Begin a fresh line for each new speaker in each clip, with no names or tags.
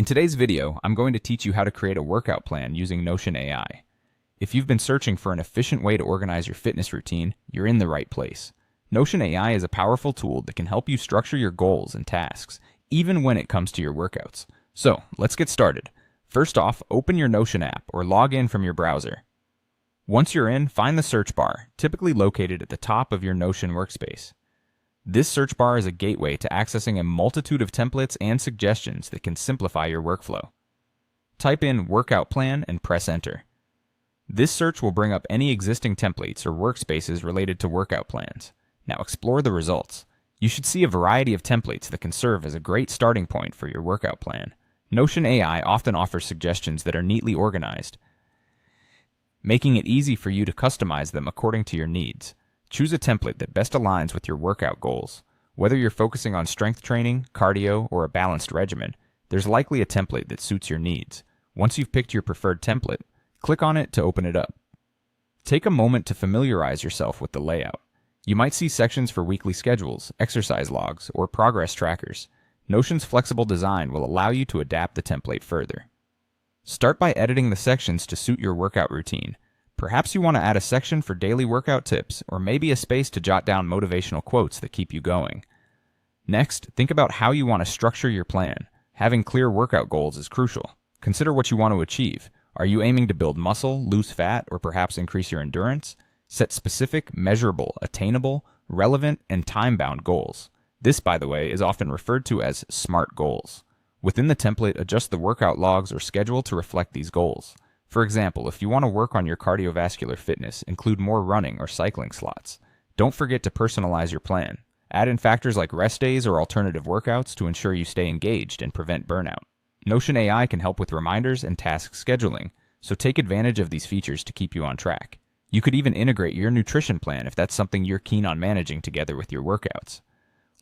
In today's video, I'm going to teach you how to create a workout plan using Notion AI. If you've been searching for an efficient way to organize your fitness routine, you're in the right place. Notion AI is a powerful tool that can help you structure your goals and tasks, even when it comes to your workouts. So, let's get started. First off, open your Notion app or log in from your browser. Once you're in, find the search bar, typically located at the top of your Notion workspace. This search bar is a gateway to accessing a multitude of templates and suggestions that can simplify your workflow. Type in Workout Plan and press Enter. This search will bring up any existing templates or workspaces related to workout plans. Now explore the results. You should see a variety of templates that can serve as a great starting point for your workout plan. Notion AI often offers suggestions that are neatly organized, making it easy for you to customize them according to your needs. Choose a template that best aligns with your workout goals. Whether you're focusing on strength training, cardio, or a balanced regimen, there's likely a template that suits your needs. Once you've picked your preferred template, click on it to open it up. Take a moment to familiarize yourself with the layout. You might see sections for weekly schedules, exercise logs, or progress trackers. Notion's flexible design will allow you to adapt the template further. Start by editing the sections to suit your workout routine. Perhaps you want to add a section for daily workout tips, or maybe a space to jot down motivational quotes that keep you going. Next, think about how you want to structure your plan. Having clear workout goals is crucial. Consider what you want to achieve. Are you aiming to build muscle, lose fat, or perhaps increase your endurance? Set specific, measurable, attainable, relevant, and time-bound goals. This, by the way, is often referred to as SMART goals. Within the template, adjust the workout logs or schedule to reflect these goals. For example, if you want to work on your cardiovascular fitness, include more running or cycling slots. Don't forget to personalize your plan. Add in factors like rest days or alternative workouts to ensure you stay engaged and prevent burnout. Notion AI can help with reminders and task scheduling, so take advantage of these features to keep you on track. You could even integrate your nutrition plan if that's something you're keen on managing together with your workouts.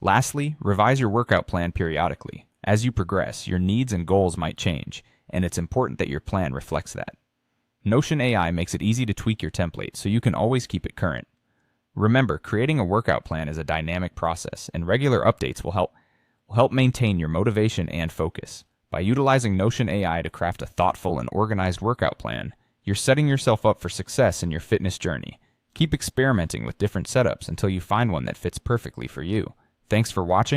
Lastly, revise your workout plan periodically. As you progress, your needs and goals might change, and it's important that your plan reflects that. Notion AI makes it easy to tweak your template so you can always keep it current. Remember, creating a workout plan is a dynamic process, and regular updates will help maintain your motivation and focus. By utilizing Notion AI to craft a thoughtful and organized workout plan, you're setting yourself up for success in your fitness journey. Keep experimenting with different setups until you find one that fits perfectly for you. Thanks for watching.